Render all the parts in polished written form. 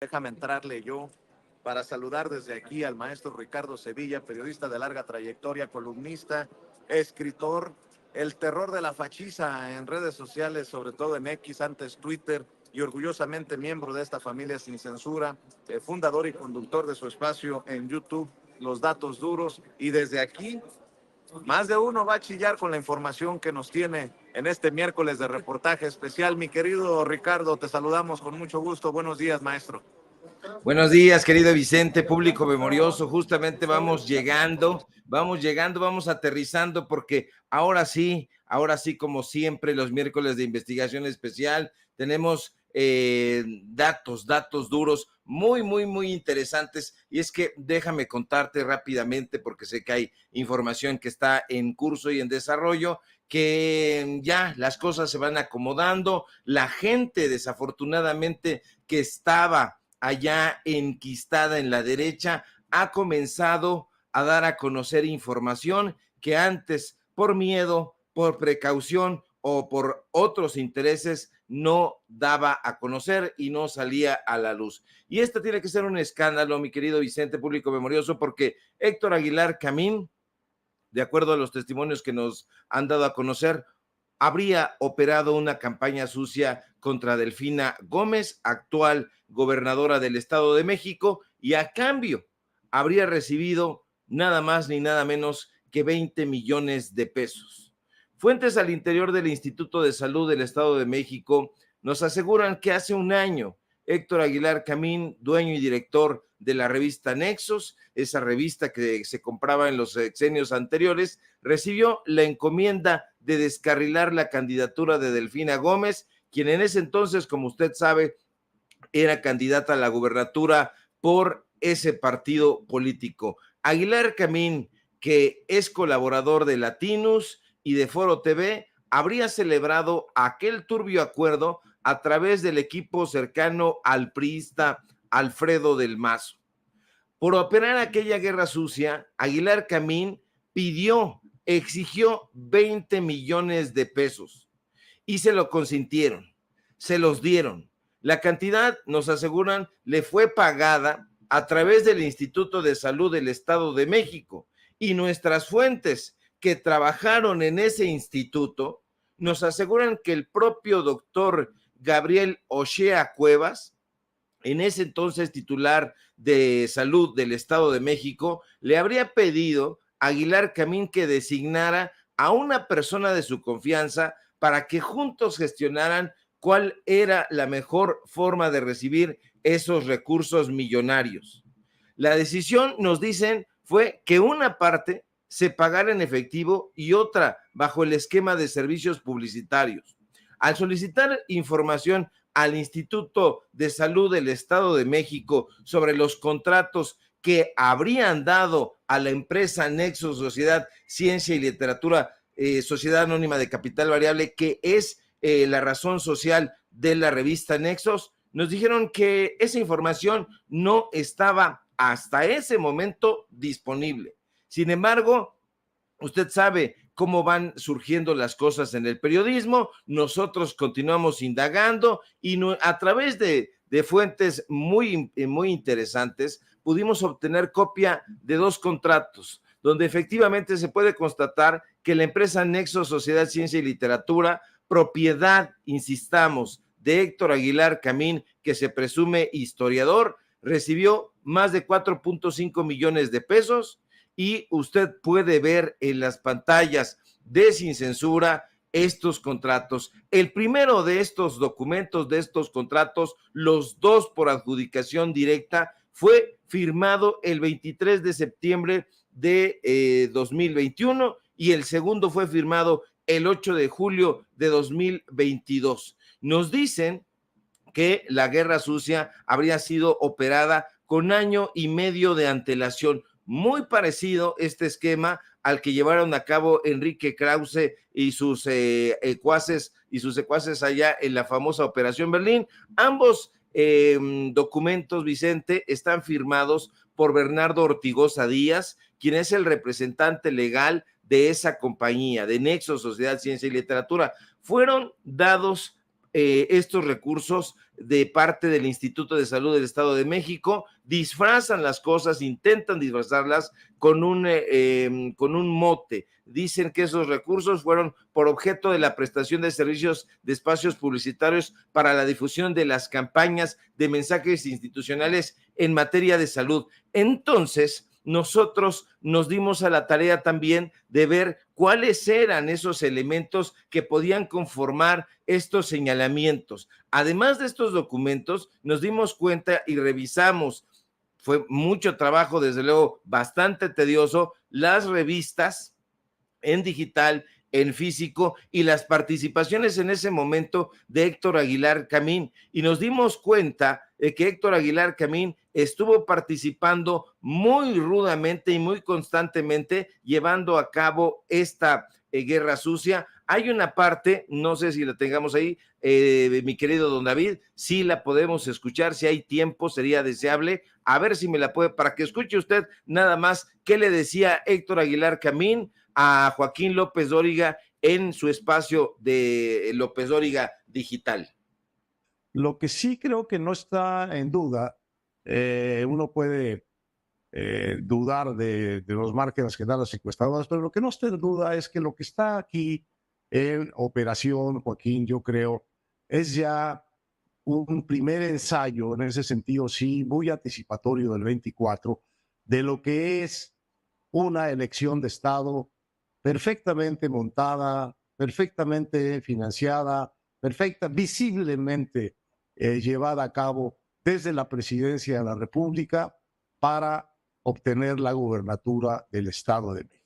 Déjame entrarle yo para saludar desde aquí al maestro Ricardo Sevilla, periodista de larga trayectoria, columnista, escritor, el terror de la fachiza en redes sociales, sobre todo en X, antes Twitter, y orgullosamente miembro de esta familia sin censura, fundador y conductor de su espacio en YouTube, Los Datos Duros, y desde aquí más de uno va a chillar con la información que nos tiene en este miércoles de reportaje especial. Mi querido Ricardo, te saludamos con mucho gusto. Buenos días, maestro. Buenos días, querido Vicente, público memorioso. Justamente vamos aterrizando, porque ahora sí, como siempre, los miércoles de investigación especial, tenemos datos duros, muy interesantes. Y es que déjame contarte rápidamente, porque sé que hay información que está en curso y en desarrollo, que ya las cosas se van acomodando. La gente, desafortunadamente, que estaba allá enquistada en la derecha, ha comenzado a dar a conocer información que antes, por miedo, por precaución o por otros intereses, no daba a conocer y no salía a la luz. Y este tiene que ser un escándalo, mi querido Vicente, público memorioso, porque Héctor Aguilar Camín, de acuerdo a los testimonios que nos han dado a conocer, habría operado una campaña sucia contra Delfina Gómez, actual gobernadora del Estado de México, y a cambio habría recibido nada más ni nada menos que 20 millones de pesos. Fuentes al interior del Instituto de Salud del Estado de México nos aseguran que hace un año Héctor Aguilar Camín, dueño y director de la revista Nexos, esa revista que se compraba en los sexenios anteriores, recibió la encomienda de descarrilar la candidatura de Delfina Gómez, quien en ese entonces, como usted sabe, era candidata a la gubernatura por ese partido político. Aguilar Camín, que es colaborador de Latinus y de Foro TV, habría celebrado aquel turbio acuerdo a través del equipo cercano al priista Alfredo del Mazo. Por operar aquella guerra sucia, Aguilar Camín exigió 20 millones de pesos y se lo consintieron, se los dieron. La cantidad, nos aseguran, le fue pagada a través del Instituto de Salud del Estado de México, y nuestras fuentes que trabajaron en ese instituto nos aseguran que el propio doctor Gabriel Ochea Cuevas, en ese entonces titular de Salud del Estado de México, le habría pedido a Aguilar Camín que designara a una persona de su confianza para que juntos gestionaran cuál era la mejor forma de recibir esos recursos millonarios. La decisión, nos dicen, fue que una parte se pagara en efectivo y otra bajo el esquema de servicios publicitarios. Al solicitar información al Instituto de Salud del Estado de México sobre los contratos que habrían dado a la empresa Nexo Sociedad, Ciencia y Literatura, Sociedad Anónima de Capital Variable, que es la razón social de la revista Nexos, nos dijeron que esa información no estaba hasta ese momento disponible. Sin embargo, usted sabe cómo van surgiendo las cosas en el periodismo. Nosotros continuamos indagando y a través de fuentes muy interesantes pudimos obtener copia de 2 contratos, donde efectivamente se puede constatar que la empresa Nexo Sociedad, Ciencia y Literatura, propiedad, insistamos, de Héctor Aguilar Camín, que se presume historiador, recibió más de 4.5 millones de pesos, y usted puede ver en las pantallas de Sin Censura estos contratos. El primero de estos documentos, de estos contratos, los 2 por adjudicación directa, fue firmado el 23 de septiembre de 2021 y el segundo fue firmado el 8 de julio de 2022. Nos dicen que la guerra sucia habría sido operada con año y medio de antelación. Muy parecido este esquema al que llevaron a cabo Enrique Krause y sus secuaces allá en la famosa Operación Berlín. Ambos documentos, Vicente, están firmados por Bernardo Ortigosa Díaz, quien es el representante legal de esa compañía, de Nexo Sociedad, Ciencia y Literatura. Fueron dados estos recursos de parte del Instituto de Salud del Estado de México, disfrazan las cosas, intentan disfrazarlas con un mote. Dicen que esos recursos fueron por objeto de la prestación de servicios de espacios publicitarios para la difusión de las campañas de mensajes institucionales en materia de salud. Entonces, nosotros nos dimos a la tarea también de ver cuáles eran esos elementos que podían conformar estos señalamientos. Además de estos documentos, nos dimos cuenta y revisamos, fue mucho trabajo, desde luego bastante tedioso, las revistas en digital, en físico, y las participaciones en ese momento de Héctor Aguilar Camín, y nos dimos cuenta de que Héctor Aguilar Camín estuvo participando muy rudamente y muy constantemente llevando a cabo esta guerra sucia. Hay una parte, no sé si la tengamos ahí, mi querido don David, si la podemos escuchar, si hay tiempo, sería deseable, a ver si me la puede, para que escuche usted nada más qué le decía Héctor Aguilar Camín a Joaquín López Dóriga en su espacio de López Dóriga Digital. Lo que sí creo que no está en duda, uno puede dudar de los márgenes que dan las encuestadoras, pero lo que no está en duda es que lo que está aquí en operación, Joaquín, yo creo, es ya un primer ensayo, en ese sentido, sí, muy anticipatorio del 24, de lo que es una elección de Estado perfectamente montada, perfectamente financiada, visiblemente llevada a cabo desde la Presidencia de la República para obtener la gubernatura del Estado de México.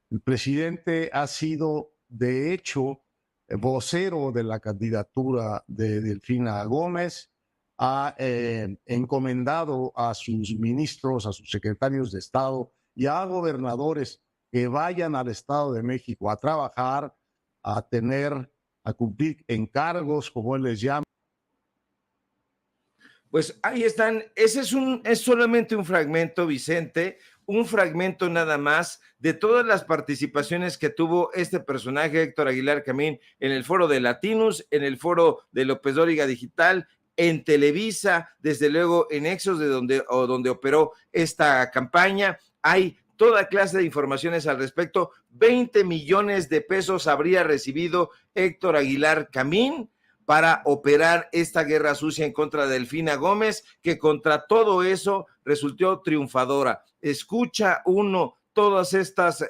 El presidente ha sido, de hecho, vocero de la candidatura de Delfina Gómez, ha encomendado a sus ministros, a sus secretarios de Estado y a gobernadores que vayan al Estado de México a trabajar, a cumplir encargos, como él les llama. Pues ahí están, ese es solamente un fragmento, Vicente, un fragmento nada más de todas las participaciones que tuvo este personaje, Héctor Aguilar Camín, en el foro de Latinus, en el foro de López Dóriga Digital, en Televisa, desde luego en Exos, donde operó esta campaña. Hay toda clase de informaciones al respecto. 20 millones de pesos habría recibido Héctor Aguilar Camín para operar esta guerra sucia en contra de Delfina Gómez, que contra todo eso resultó triunfadora. Escucha uno todas estas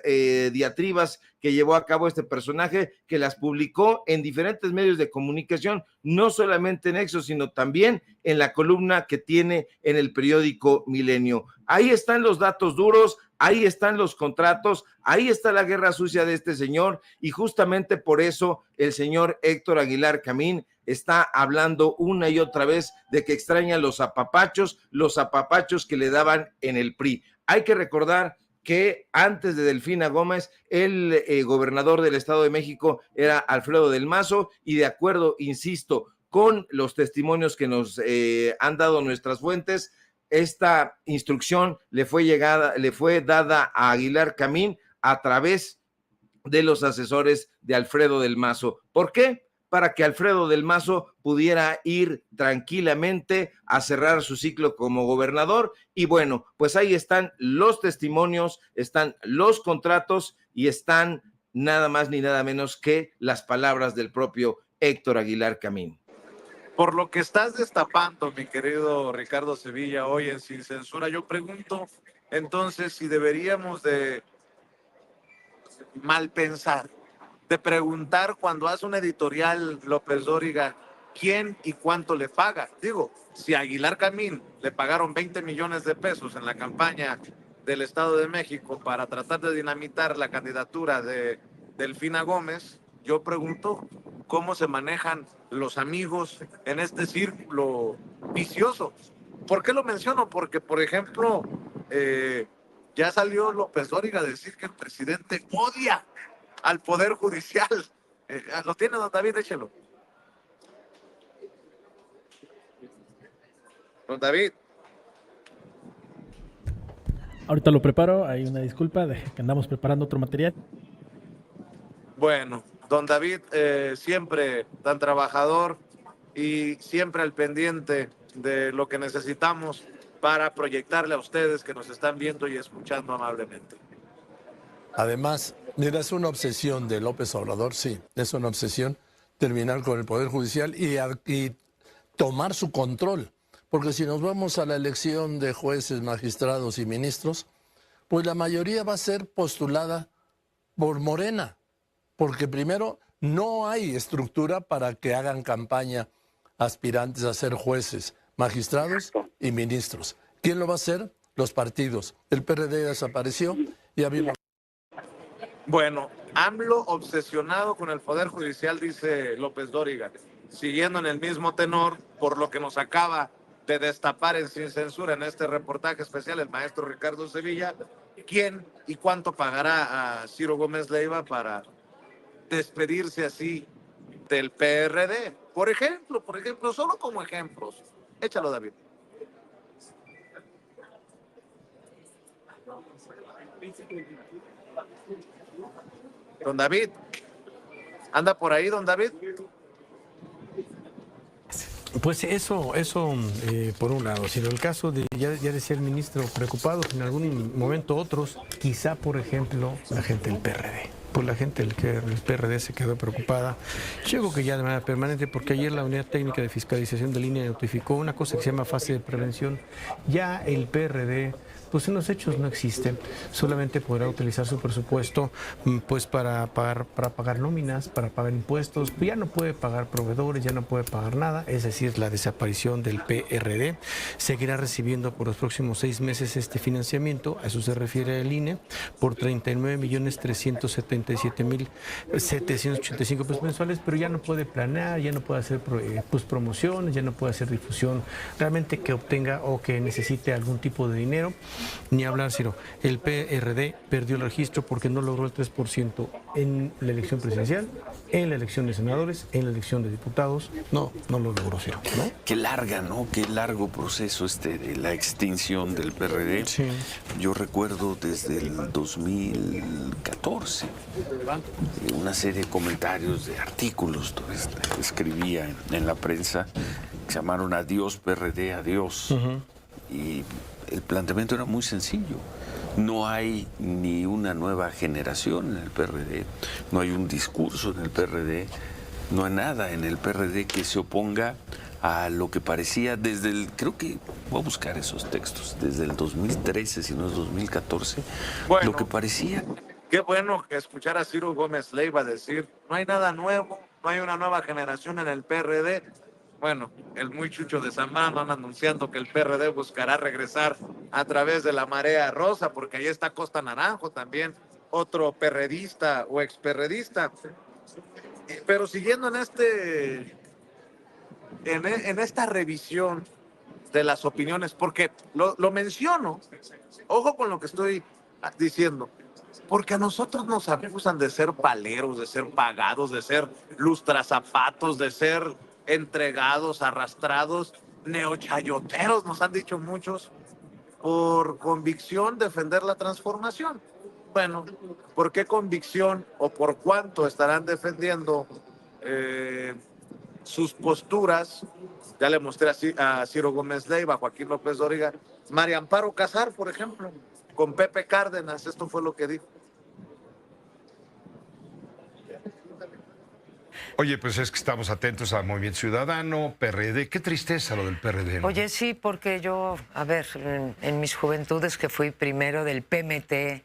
diatribas que llevó a cabo este personaje, que las publicó en diferentes medios de comunicación, no solamente en Exo, sino también en la columna que tiene en el periódico Milenio. Ahí están los datos duros, ahí están los contratos, ahí está la guerra sucia de este señor, y justamente por eso el señor Héctor Aguilar Camín está hablando una y otra vez de que extraña los apapachos que le daban en el PRI. Hay que recordar que antes de Delfina Gómez, el gobernador del Estado de México era Alfredo del Mazo, y de acuerdo, insisto, con los testimonios que nos han dado nuestras fuentes, esta instrucción le fue dada a Aguilar Camín a través de los asesores de Alfredo del Mazo. ¿Por qué? Para que Alfredo del Mazo pudiera ir tranquilamente a cerrar su ciclo como gobernador. Y bueno, pues ahí están los testimonios, están los contratos y están nada más ni nada menos que las palabras del propio Héctor Aguilar Camín. Por lo que estás destapando, mi querido Ricardo Sevilla, hoy en Sin Censura, yo pregunto entonces si deberíamos de mal pensar, de preguntar cuando hace un editorial López Dóriga quién y cuánto le paga. Digo, si a Aguilar Camín le pagaron 20 millones de pesos en la campaña del Estado de México para tratar de dinamitar la candidatura de Delfina Gómez, yo pregunto cómo se manejan los amigos en este círculo vicioso. ¿Por qué lo menciono? Porque, por ejemplo, ya salió López Dóriga a decir que el presidente odia al Poder Judicial. ¿Lo tiene, don David? Échelo. Don David. Ahorita lo preparo, hay una disculpa de que andamos preparando otro material. Bueno, Don David, siempre tan trabajador y siempre al pendiente de lo que necesitamos para proyectarle a ustedes que nos están viendo y escuchando amablemente. Además, mira, es una obsesión de López Obrador, sí, es una obsesión terminar con el Poder Judicial y tomar su control. Porque si nos vamos a la elección de jueces, magistrados y ministros, pues la mayoría va a ser postulada por Morena. Porque primero, no hay estructura para que hagan campaña aspirantes a ser jueces, magistrados y ministros. ¿Quién lo va a hacer? Los partidos. El PRD desapareció y ha habido... Bueno, AMLO obsesionado con el Poder Judicial, dice López Dóriga, siguiendo en el mismo tenor, por lo que nos acaba de destapar en Sin Censura en este reportaje especial el maestro Ricardo Sevilla. ¿Quién y cuánto pagará a Ciro Gómez Leiva para despedirse así del PRD? Por ejemplo, solo como ejemplos. Échalo, David. Don David, ¿anda por ahí, don David? Pues eso por un lado, sino el caso de, ya decía el ministro, preocupados en algún momento otros, quizá por ejemplo la gente del PRD. Pues la gente del PRD se quedó preocupada. Yo creo que ya de manera permanente, porque ayer la Unidad Técnica de Fiscalización de Línea notificó una cosa que se llama fase de prevención. Ya el PRD, pues en los hechos no existe, solamente podrá utilizar su presupuesto pues para pagar nóminas, para pagar impuestos, pues ya no puede pagar proveedores, ya no puede pagar nada, es decir, la desaparición del PRD. Seguirá recibiendo por los próximos 6 meses este financiamiento, a eso se refiere el INE, por 39.377.785 pesos mensuales, pero ya no puede planear, ya no puede hacer pues promociones, ya no puede hacer difusión realmente que obtenga o que necesite algún tipo de dinero. Ni hablar, Ciro. El PRD perdió el registro porque no logró el 3% en la elección presidencial, en la elección de senadores, en la elección de diputados. No lo logró, Ciro, ¿no? Qué larga, ¿no? Qué largo proceso de la extinción del PRD. Sí. Yo recuerdo desde el 2014 una serie de comentarios, de artículos que escribía en la prensa que se llamaron Adiós PRD, adiós. Y el planteamiento era muy sencillo. No hay ni una nueva generación en el PRD, no hay un discurso en el PRD, no hay nada en el PRD que se oponga a lo que parecía desde el, creo que voy a buscar esos textos, desde el 2013, si no es 2014, Bueno, lo que parecía. Qué bueno escuchar a Ciro Gómez Leiva decir, no hay nada nuevo, no hay una nueva generación en el PRD. Bueno, el muy chucho de Zambrano anda anunciando que el PRD buscará regresar a través de la marea rosa, porque ahí está Costa Naranjo también, otro perredista o experredista. Pero siguiendo en esta revisión de las opiniones, porque lo menciono, ojo con lo que estoy diciendo, porque a nosotros nos acusan de ser paleros, de ser pagados, de ser lustrazapatos, de ser entregados, arrastrados, neochayoteros, nos han dicho muchos, por convicción defender la transformación. Bueno, ¿por qué convicción o por cuánto estarán defendiendo sus posturas? Ya le mostré a Ciro Gómez Leiva, Joaquín López Dóriga, María Amparo Casar, por ejemplo, con Pepe Cárdenas, esto fue lo que dijo. Oye, pues es que estamos atentos al Movimiento Ciudadano, PRD. Qué tristeza lo del PRD, ¿no? Oye, sí, porque yo, a ver, en mis juventudes que fui primero del PMT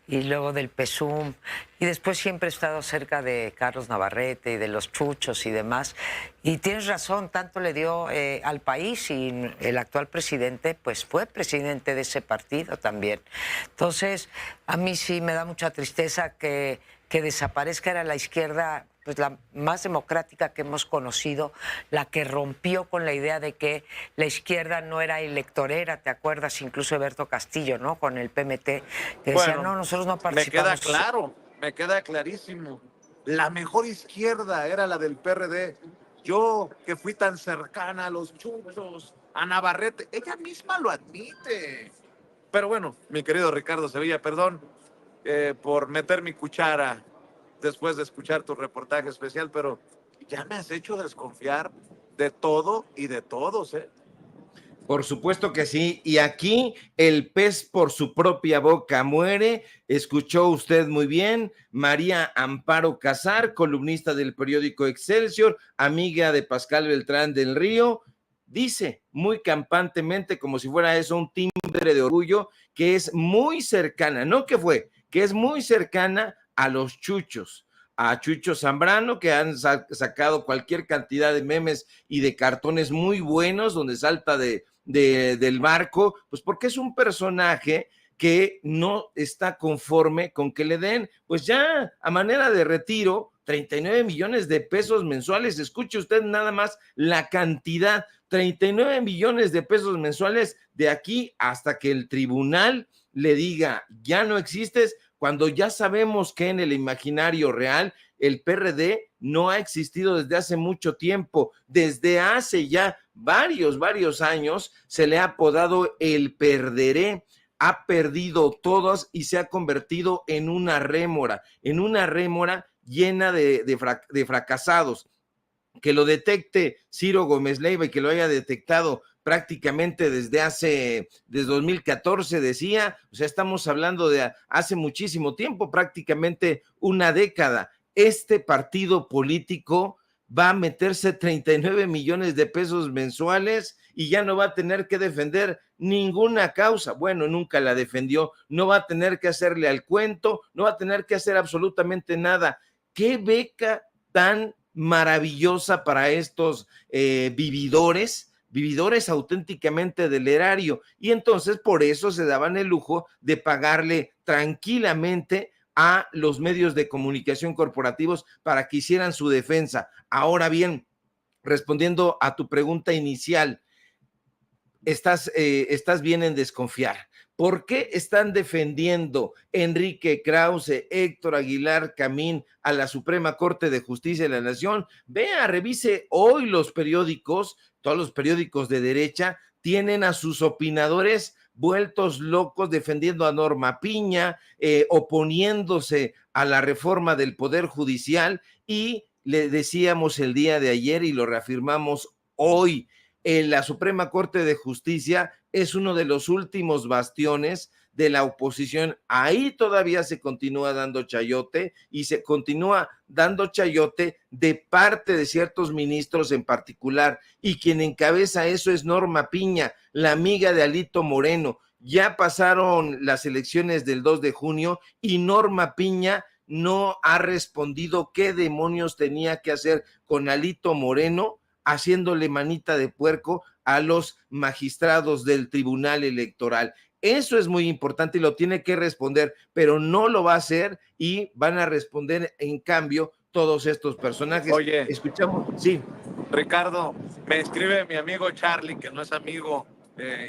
y luego del PSUM, y después siempre he estado cerca de Carlos Navarrete y de los chuchos y demás. Y tienes razón, tanto le dio al país, y el actual presidente pues fue presidente de ese partido también. Entonces, a mí sí me da mucha tristeza que desaparezca. Era la izquierda pues la más democrática que hemos conocido, la que rompió con la idea de que la izquierda no era electorera, ¿te acuerdas? Incluso Eberto Castillo, ¿no? Con el PMT, que decía, no, nosotros no participamos. Me queda claro, me queda clarísimo. La mejor izquierda era la del PRD. Yo, que fui tan cercana a los chuchos, a Navarrete, ella misma lo admite. Pero bueno, mi querido Ricardo Sevilla, perdón por meter mi cuchara después de escuchar tu reportaje especial, pero ya me has hecho desconfiar de todo y de todos, ¿eh? Por supuesto que sí, y aquí el pez por su propia boca muere. Escuchó usted muy bien, María Amparo Casar, columnista del periódico Excelsior, amiga de Pascal Beltrán del Río, dice muy campantemente, como si fuera eso un timbre de orgullo, que es muy cercana, no que fue, que es muy cercana a los chuchos, a Chucho Zambrano, que han sacado cualquier cantidad de memes y de cartones muy buenos, donde salta del barco, pues porque es un personaje que no está conforme con que le den, pues ya a manera de retiro, 39 millones de pesos mensuales. Escuche usted nada más la cantidad, 39 millones de pesos mensuales de aquí hasta que el tribunal le diga, ya no existes, cuando ya sabemos que en el imaginario real el PRD no ha existido desde hace mucho tiempo, desde hace ya varios años se le ha apodado el perderé, ha perdido todos y se ha convertido en una rémora llena de fracasados. Que lo detecte Ciro Gómez Leiva y que lo haya detectado prácticamente desde 2014 decía, o sea, estamos hablando de hace muchísimo tiempo, prácticamente una década. Este partido político va a meterse 39 millones de pesos mensuales y ya no va a tener que defender ninguna causa. Bueno, nunca la defendió, no va a tener que hacerle al cuento, no va a tener que hacer absolutamente nada. ¿Qué beca tan maravillosa para estos vividores auténticamente del erario? Y entonces por eso se daban el lujo de pagarle tranquilamente a los medios de comunicación corporativos para que hicieran su defensa. Ahora bien, respondiendo a tu pregunta inicial, estás bien en desconfiar. ¿Por qué están defendiendo Enrique Krause, Héctor Aguilar Camín a la Suprema Corte de Justicia de la Nación? Vea, revise hoy los periódicos, todos los periódicos de derecha tienen a sus opinadores vueltos locos defendiendo a Norma Piña, oponiéndose a la reforma del Poder Judicial, y le decíamos el día de ayer y lo reafirmamos hoy, la Suprema Corte de Justicia es uno de los últimos bastiones de la oposición. Ahí todavía se continúa dando chayote y se continúa dando chayote de parte de ciertos ministros en particular, y quien encabeza eso es Norma Piña, la amiga de Alito Moreno. Ya pasaron las elecciones del 2 de junio y Norma Piña no ha respondido qué demonios tenía que hacer con Alito Moreno, haciéndole manita de puerco a los magistrados del Tribunal Electoral. Eso es muy importante y lo tiene que responder, pero no lo va a hacer, y van a responder en cambio todos estos personajes. Oye, escuchamos, sí. Ricardo, me escribe mi amigo Charlie, que no es amigo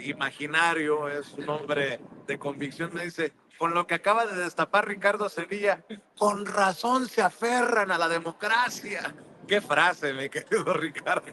imaginario, es un hombre de convicción, me dice, con lo que acaba de destapar Ricardo Sevilla, con razón se aferran a la democracia. Qué frase, mi querido Ricardo.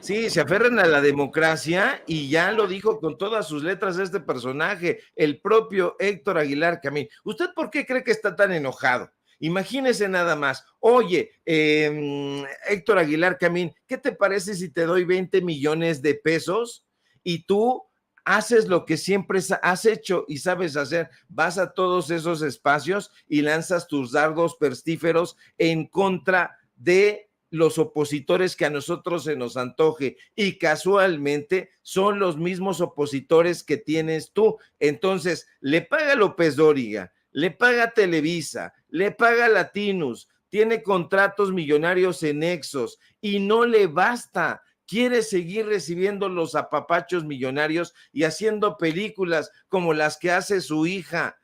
Sí, se aferran a la democracia, y ya lo dijo con todas sus letras este personaje, el propio Héctor Aguilar Camín. ¿Usted por qué cree que está tan enojado? Imagínese nada más. Oye, Héctor Aguilar Camín, ¿qué te parece si te doy 20 millones de pesos y tú haces lo que siempre has hecho y sabes hacer? Vas a todos esos espacios y lanzas tus dardos pestíferos en contra de los opositores que a nosotros se nos antoje, y casualmente son los mismos opositores que tienes tú. Entonces, le paga López Dóriga, le paga Televisa, le paga Latinus, tiene contratos millonarios en Nexos y no le basta. Quiere seguir recibiendo los apapachos millonarios y haciendo películas como las que hace su hija,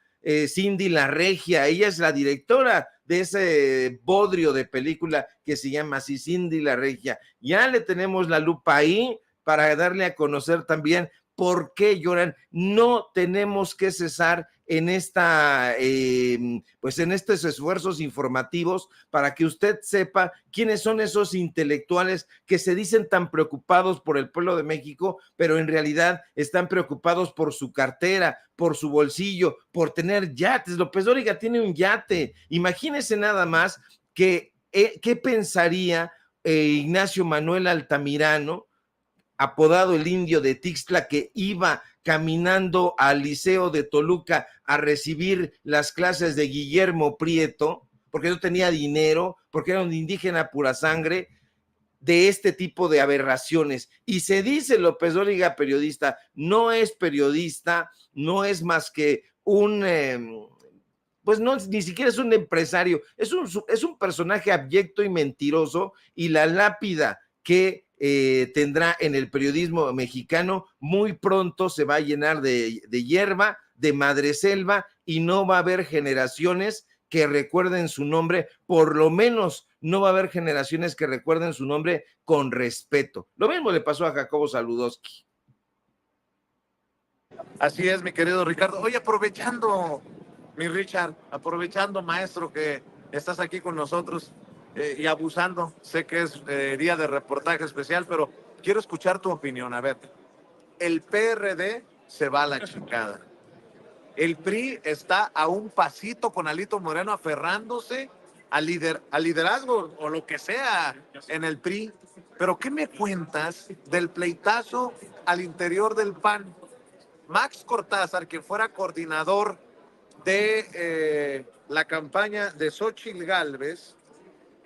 Cindy la Regia. Ella es la directora de ese bodrio de película que se llama así, Cindy la Regia. Ya le tenemos la lupa ahí, para darle a conocer también por qué lloran. No tenemos que cesar en pues en estos esfuerzos informativos para que usted sepa quiénes son esos intelectuales que se dicen tan preocupados por el pueblo de México, pero en realidad están preocupados por su cartera, por su bolsillo, por tener yates. López Dóriga tiene un yate. Imagínese nada más qué pensaría Ignacio Manuel Altamirano, apodado el Indio de Tixtla, que iba caminando al Liceo de Toluca a recibir las clases de Guillermo Prieto, porque no tenía dinero, porque era un indígena pura sangre, de este tipo de aberraciones. Y se dice López Dóriga periodista, no es periodista, no es más que pues no, ni siquiera es un empresario, es un personaje abyecto y mentiroso, y la lápida que tendrá en el periodismo mexicano muy pronto se va a llenar de hierba, de madreselva, y no va a haber generaciones que recuerden su nombre, por lo menos no va a haber generaciones que recuerden su nombre con respeto. Lo mismo le pasó a Jacobo Zabludovsky. Así es, mi querido Ricardo. Oye, aprovechando, mi Richard, aprovechando, maestro, que estás aquí con nosotros y abusando, sé que es día de reportaje especial, pero quiero escuchar tu opinión. A ver, el PRD se va a la chingada. El PRI está a un pasito con Alito Moreno aferrándose al liderazgo o lo que sea en el PRI. Pero ¿qué me cuentas del pleitazo al interior del PAN? Max Cortázar, que fuera coordinador de la campaña de Xóchitl Gálvez,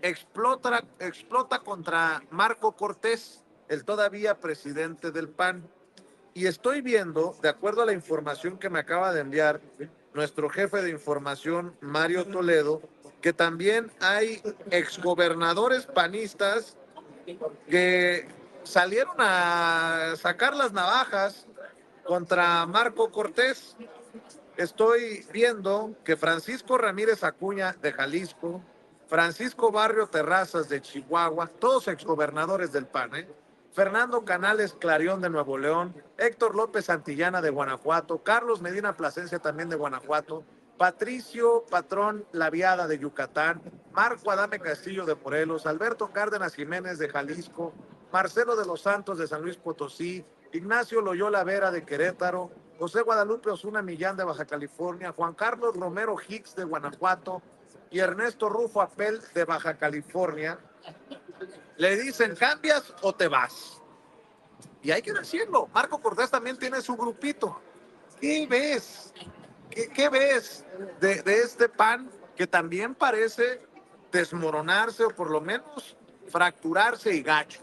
explota contra Marco Cortés, el todavía presidente del PAN. Y estoy viendo, de acuerdo a la información que me acaba de enviar nuestro jefe de información, Mario Toledo, que también hay exgobernadores panistas que salieron a sacar las navajas contra Marco Cortés. Estoy viendo que Francisco Ramírez Acuña de Jalisco, Francisco Barrio Terrazas de Chihuahua, todos exgobernadores del PAN, Fernando Canales Clarión de Nuevo León, Héctor López Santillana de Guanajuato, Carlos Medina Plasencia también de Guanajuato, Patricio Patrón Laviada de Yucatán, Marco Adame Castillo de Morelos, Alberto Cárdenas Jiménez de Jalisco, Marcelo de los Santos de San Luis Potosí, Ignacio Loyola Vera de Querétaro, José Guadalupe Osuna Millán de Baja California, Juan Carlos Romero Hicks de Guanajuato y Ernesto Rufo Apel de Baja California. Le dicen, ¿cambias o te vas? Y hay que decirlo, Marco Cortés también tiene su grupito. ¿Qué ves? ¿Qué ves de este PAN que también parece desmoronarse o por lo menos fracturarse y gacho?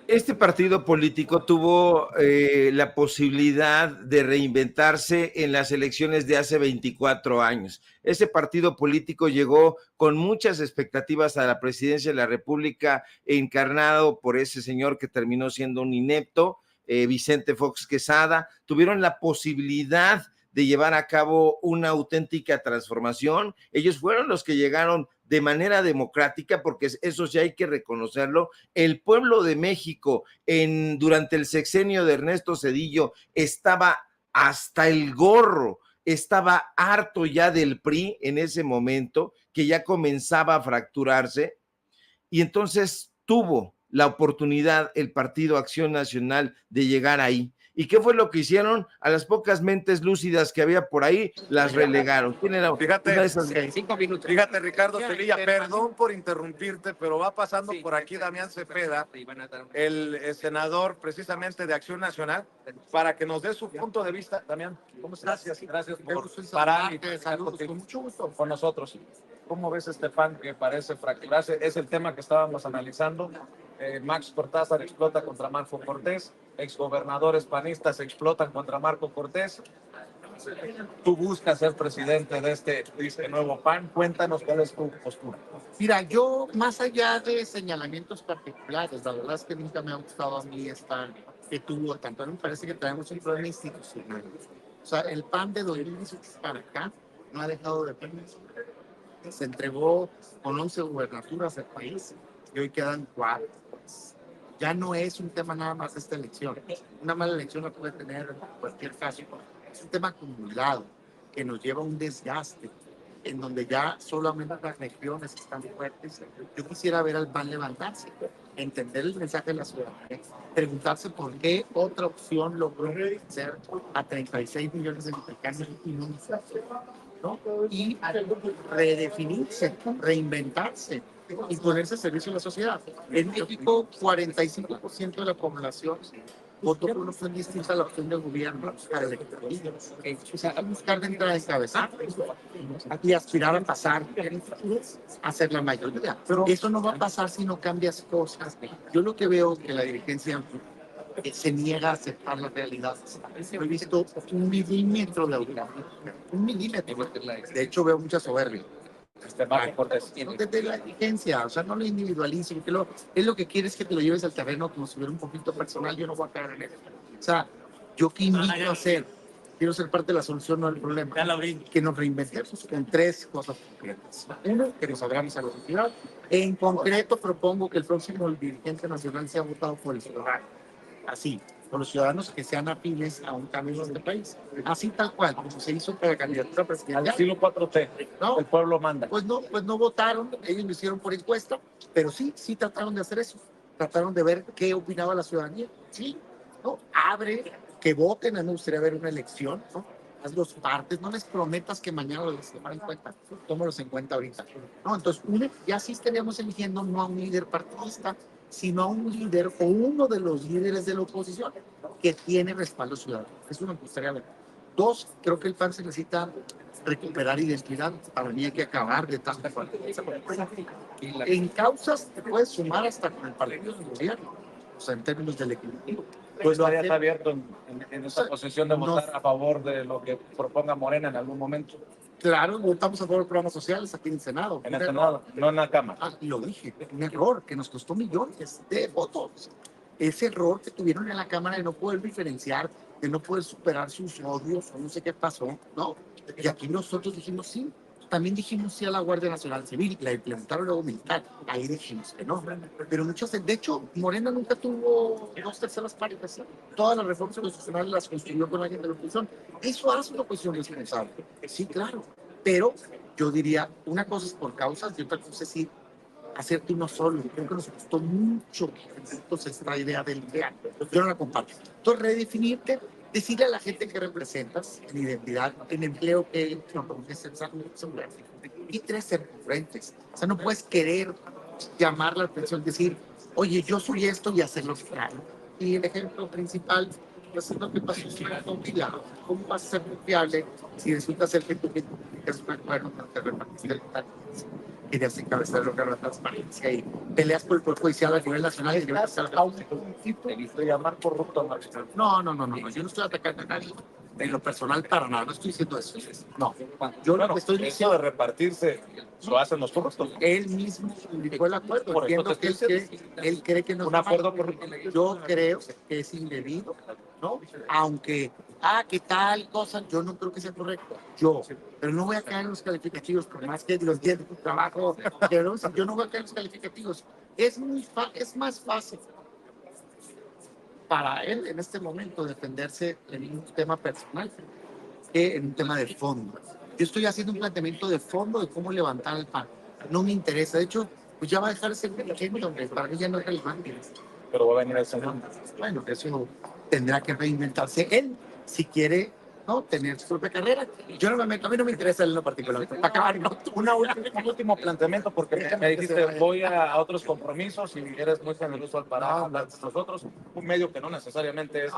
Este partido político tuvo la posibilidad de reinventarse en las elecciones de hace 24 años. Ese partido político llegó con muchas expectativas a la presidencia de la República, encarnado por ese señor que terminó siendo un inepto, Vicente Fox Quesada. Tuvieron la posibilidad de llevar a cabo una auténtica transformación. Ellos fueron los que llegaron de manera democrática, porque eso sí hay que reconocerlo. El pueblo de México durante el sexenio de Ernesto Zedillo estaba hasta el gorro, estaba harto ya del PRI en ese momento, que ya comenzaba a fracturarse, y entonces tuvo la oportunidad el Partido Acción Nacional de llegar ahí. ¿Y qué fue lo que hicieron? A las pocas mentes lúcidas que había por ahí, las relegaron. ¿Quién era? Fíjate, 5 minutos. Fíjate, Ricardo Sevilla, perdón por interrumpirte, pero va pasando por aquí Damián Cepeda, el senador precisamente de Acción Nacional, para que nos dé su punto de vista. Damián, ¿cómo estás? Gracias por parar y saludos, con mucho gusto. con nosotros. ¿Cómo ves este PAN que parece fracturarse? Es el tema que estábamos analizando. Max Cortázar explota contra Marco Cortés, exgobernadores panistas explotan contra Marco Cortés. Tú buscas ser presidente de este nuevo PAN. Cuéntanos cuál es tu postura. Mira, yo más allá de señalamientos particulares, la verdad es que nunca me ha gustado a mí esta que tuvo tanto. Me parece que tenemos un problema institucional. O sea, el PAN de 2016 para acá no ha dejado de perder. Se entregó con 11 gubernaturas del país y hoy quedan 4. Ya no es un tema nada más de esta elección. Una mala elección la puede tener en cualquier caso. Es un tema acumulado que nos lleva a un desgaste en donde ya solamente las regiones están fuertes. Yo quisiera ver al PAN levantarse, entender el mensaje de la ciudadanía, preguntarse por qué otra opción logró ser a 36 millones de mexicanos y no nosotros, ¿no? Y redefinirse, reinventarse y ponerse a servicio de la sociedad. En México, 45% de la población votó por una opción distinta a la opción del gobierno para el electoralismo. O sea, a buscar de entrada encabezar y aspirar a pasar a ser la mayoría. Pero eso no va a pasar si no cambias cosas. Yo lo que veo que la dirigencia se niega a aceptar la realidad. He visto un milímetro de autonomía, un milímetro. De hecho, veo mucha soberbia. Desde la dirigencia, o sea, no lo individualicen, que es lo que quieres que te lo lleves al terreno como si fuera un poquito personal. Yo no voy a caer en eso. O sea, yo qué invito a hacer, quiero ser parte de la solución, no del problema. Que nos reinventemos con 3 cosas concretas. Uno, que nos abramos a la sociedad. En concreto, propongo que el próximo dirigente nacional sea votado por el ciudadano. Así, por los ciudadanos que sean afines a un cambio en este país. Así tal cual, como se hizo para la candidatura presidencial. Al estilo 4T, ¿no? El pueblo manda. Pues no votaron, ellos lo hicieron por encuesta, pero sí trataron de hacer eso. Trataron de ver qué opinaba la ciudadanía. Sí, ¿no? Abre, que voten, a mí me gustaría ver una elección, ¿no? Haz los partes, no les prometas que mañana los tomarán en cuenta, tómalos en cuenta ahorita. ¿No? Entonces, ya sí estaríamos eligiendo no a un líder partidista, sino a un líder o uno de los líderes de la oposición que tiene respaldo ciudadano. Eso me gustaría ver. 2, creo que el PAN se necesita recuperar identidad. Para mí hay que acabar de tanta falta. En causas te puedes sumar hasta con el partido del gobierno, o sea, en términos del equilibrio. Pues estarías abierto en esa posición de votar a favor de lo que proponga Morena en algún momento. Claro, votamos a favor de programas sociales aquí en el Senado. En el Senado, no en la Cámara. Y lo dije, un error que nos costó millones de votos. Ese error que tuvieron en la Cámara de no poder diferenciar, de no poder superar sus odios, o no sé qué pasó, ¿no? Y aquí nosotros dijimos sí. También dijimos sí a la Guardia Nacional Civil, la implementaron luego militar. Ahí dijimos que no. Pero muchos, de hecho, Morena nunca tuvo 2/3 partes. Todas las reformas constitucionales las construyó con alguien de la oposición. Eso hace una oposición responsable. Sí, claro. Pero yo diría, una cosa es por causas y otra cosa es ir hacerte uno solo. Creo que nos costó mucho esta idea del ideal. Yo no la comparto. Entonces, redefinirte, decirle a la gente que representas en identidad, en empleo, que no es y 3, ser frentes. O sea, no puedes querer llamar la atención, decir, oye, yo soy esto y hacerlo claro. Y el ejemplo principal, pues es lo que pasó con Pilar. ¿Cómo vas a ser confiable si resulta ser que tú es un acuerdo para que repartiste el tal? Querías encabezar el órgano de transparencia y peleas por el Poder Judicial a nivel nacional y te visto llamar corrupto. No, yo no estoy atacando a nadie. En lo personal, para nada, no estoy diciendo eso. No, yo lo que estoy diciendo de repartirse lo hacen los corruptos. Él mismo publicó el acuerdo. Entiendo que él cree que no es un acuerdo corrupto. Yo creo que es indebido, ¿no? Aunque, ¿qué tal cosa? Yo no creo que sea correcto. Pero no voy a caer en los calificativos, por más que los días de trabajo, yo no voy a caer en los calificativos. Es más fácil para él en este momento defenderse en un tema personal que en un tema de fondo. Yo estoy haciendo un planteamiento de fondo de cómo levantar el PAN. No me interesa. De hecho, pues ya va a dejar de ser inteligente, hombre. Para mí ya no es relevante. Pero va a venir el Senado. Bueno, eso tendrá que reinventarse él si quiere, ¿no? Tener su propia carrera. Yo no me meto, a mí no me interesa en lo particular. Para acabar, ¿no? Un último planteamiento, porque me dijiste, voy a otros compromisos y eres muy generoso al parar hablar de nosotros. Un medio que no necesariamente es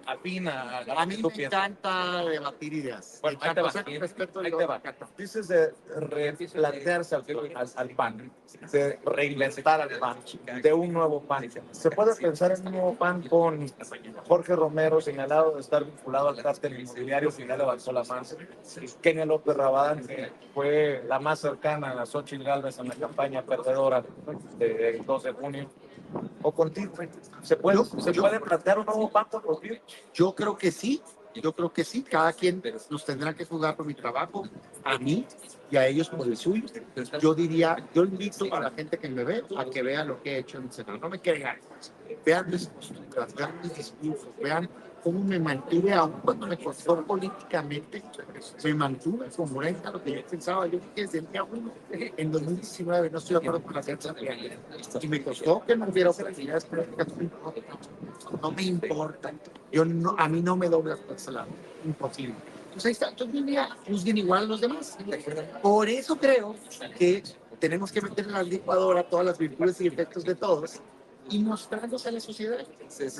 afín a mí me encanta debatir ideas. Bueno, ahí te va. Dices de replantearse al PAN, de reinventar al PAN, de un nuevo PAN. ¿Se puede pensar en un nuevo PAN con Jorge Romero señalado de estar vinculado al cártel inmobiliario, que ya levantó la mano? Kenia López Rabadán, que fue la más cercana a Xóchitl Gálvez en la campaña perdedora del 2 de junio. ¿O contigo? ¿Se puede plantear un nuevo pacto contigo? Yo creo que sí. Cada quien nos tendrá que juzgar por mi trabajo. A mí y a ellos por el suyo. Yo diría, yo invito a la gente que me ve a que vea lo que he hecho en el Senado. No me crean, vean mis posturas, vean mis discursos, vean cómo me mantuve, aún cuando me costó políticamente, me mantuve con Morena, lo que yo pensaba. Yo dije desde el día 1, en 2019, no estoy de acuerdo con la gente, y me costó que no hubiera oportunidades políticas, no me importa. Yo no, a mí no me dobla el lado, imposible. Entonces ahí está, entonces juzguen igual a los demás. Por eso creo que tenemos que meter en la licuadora todas las virtudes y defectos de todos y mostrarlos a la sociedad.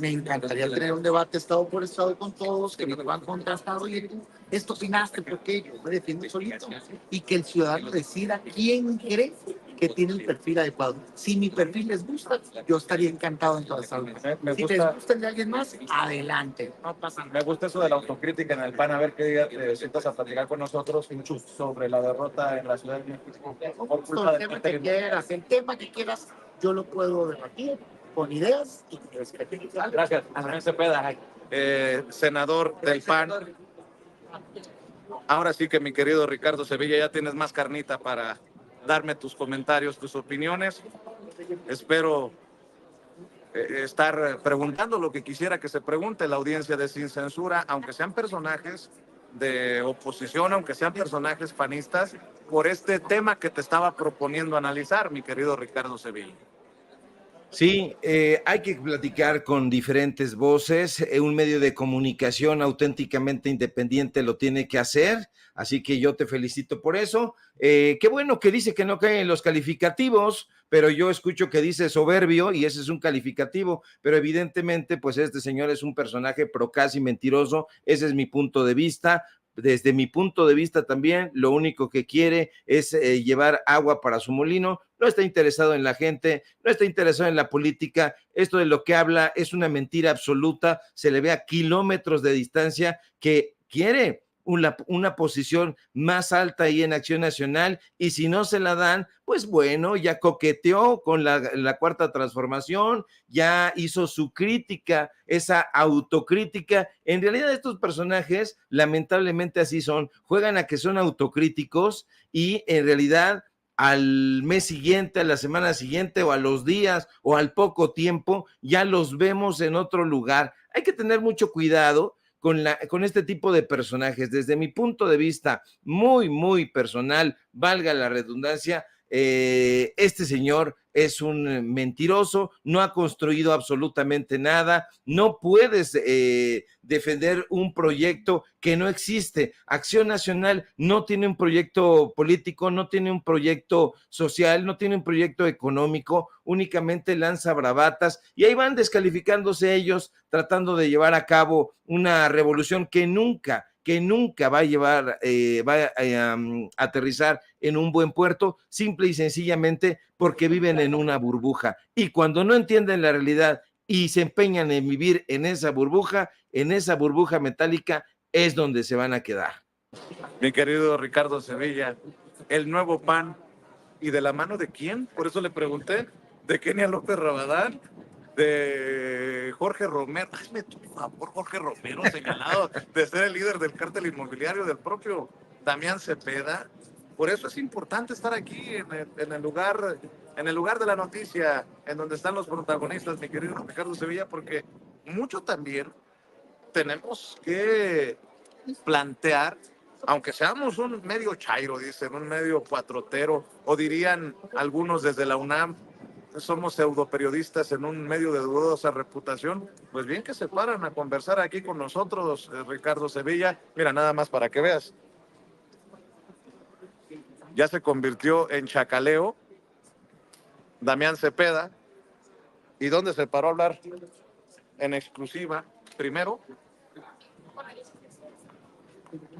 Me encantaría tener un debate estado por estado con todos, que me lo han contrastado, oye, tú, esto opinaste, porque yo me defiendo solito, y que el ciudadano decida quién cree que tiene el perfil adecuado. Si mi perfil les gusta, yo estaría encantado en todas las aulas. Si les gusta el de alguien más, adelante, no pasa nada. Me gusta eso de la autocrítica en el PAN, a ver qué día te sientas a platicar con nosotros sobre la derrota en la Ciudad de México. Por culpa El tema que quieras, yo lo puedo debatir con ideas y con respeto. Gracias. También Cepeda. Senador del PAN. Ahora sí que mi querido Ricardo Sevilla, ya tienes más carnita para darme tus comentarios, tus opiniones. Espero estar preguntando lo que quisiera que se pregunte la audiencia de Sin Censura, aunque sean personajes de oposición, aunque sean personajes panistas, por este tema que te estaba proponiendo analizar, mi querido Ricardo Sevilla. Sí, hay que platicar con diferentes voces. Un medio de comunicación auténticamente independiente lo tiene que hacer, así que yo te felicito por eso. Qué bueno que dice que no cae en los calificativos, pero yo escucho que dice soberbio y ese es un calificativo, pero evidentemente pues este señor es un personaje procaz y mentiroso. Ese es mi punto de vista. Desde mi punto de vista también, lo único que quiere es llevar agua para su molino, no está interesado en la gente, no está interesado en la política, esto de lo que habla es una mentira absoluta, se le ve a kilómetros de distancia que quiere una posición más alta ahí en Acción Nacional y si no se la dan, pues bueno, ya coqueteó con la Cuarta Transformación, ya hizo su crítica, esa autocrítica. En realidad estos personajes lamentablemente así son, juegan a que son autocríticos y en realidad al mes siguiente, a la semana siguiente o a los días o al poco tiempo ya los vemos en otro lugar. Hay que tener mucho cuidado con este tipo de personajes. Desde mi punto de vista muy, muy personal, valga la redundancia, este señor es un mentiroso, no ha construido absolutamente nada, no puedes defender un proyecto que no existe. Acción Nacional no tiene un proyecto político, no tiene un proyecto social, no tiene un proyecto económico, únicamente lanza bravatas y ahí van descalificándose ellos, tratando de llevar a cabo una revolución que nunca va a llevar, a aterrizar en un buen puerto, simple y sencillamente porque viven en una burbuja. Y cuando no entienden la realidad y se empeñan en vivir en esa burbuja metálica, es donde se van a quedar. Mi querido Ricardo Sevilla, el nuevo PAN, ¿y de la mano de quién? Por eso le pregunté, ¿de Kenia López Rabadán? De Jorge Romero, hazme tu favor, Jorge Romero, señalado de ser el líder del cártel inmobiliario del propio Damián Cepeda. Por eso es importante estar aquí en el lugar de la noticia, en donde están los protagonistas, mi querido Ricardo Sevilla, porque mucho también tenemos que plantear, aunque seamos un medio chairo, dicen, un medio cuatrotero, o dirían algunos desde la UNAM, somos pseudoperiodistas en un medio de dudosa reputación, pues bien que se paran a conversar aquí con nosotros, Ricardo Sevilla. Mira, nada más para que veas. Ya se convirtió en chacaleo Damián Cepeda. ¿Y dónde se paró a hablar? En exclusiva, primero,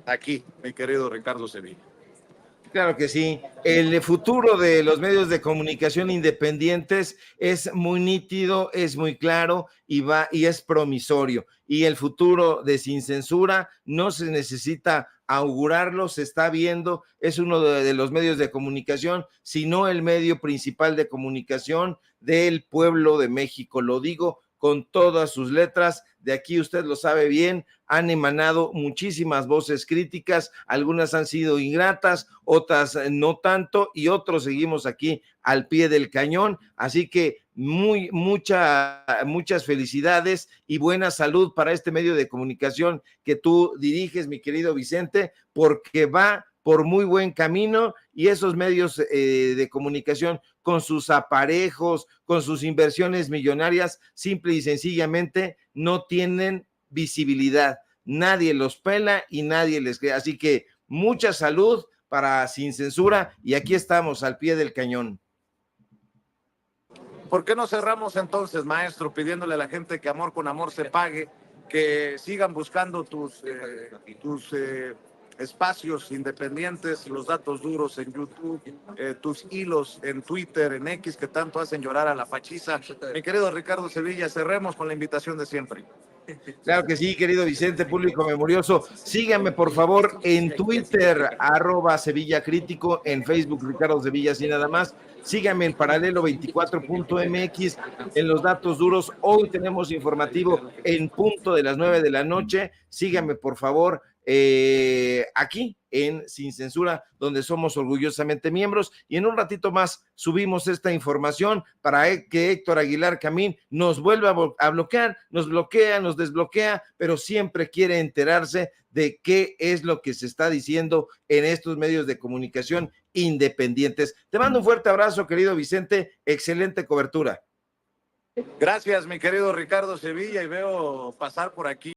aquí, mi querido Ricardo Sevilla. Claro que sí. El futuro de los medios de comunicación independientes es muy nítido, es muy claro y es promisorio. Y el futuro de Sin Censura no se necesita augurarlo, se está viendo, es uno de los medios de comunicación, sino el medio principal de comunicación del pueblo de México. Lo digo con todas sus letras. De aquí, usted lo sabe bien, han emanado muchísimas voces críticas, algunas han sido ingratas, otras no tanto, y otros seguimos aquí al pie del cañón. Así que muchas felicidades y buena salud para este medio de comunicación que tú diriges, mi querido Vicente, porque va por muy buen camino, y esos medios de comunicación con sus aparejos, con sus inversiones millonarias, simple y sencillamente no tienen visibilidad. Nadie los pela y nadie les cree. Así que mucha salud para Sin Censura, y aquí estamos al pie del cañón. ¿Por qué no cerramos entonces, maestro, pidiéndole a la gente que amor con amor se pague, que sigan buscando tus espacios independientes, los datos duros en YouTube, tus hilos en Twitter, en X, que tanto hacen llorar a la fachiza? Mi querido Ricardo Sevilla, cerremos con la invitación de siempre. Claro que sí, querido Vicente, público memorioso. Síganme, por favor, en Twitter, @Sevilla Crítico, en Facebook, Ricardo Sevilla, así nada más. Síganme en paralelo24.mx, en los datos duros. Hoy tenemos informativo en punto de las 9 de la noche. Síganme, por favor, aquí en Sin Censura, donde somos orgullosamente miembros, y en un ratito más subimos esta información para que Héctor Aguilar Camín nos vuelva a bloquear, nos bloquea, nos desbloquea, pero siempre quiere enterarse de qué es lo que se está diciendo en estos medios de comunicación independientes. Te mando un fuerte abrazo, querido Vicente, excelente cobertura. Gracias, mi querido Ricardo Sevilla, y veo pasar por aquí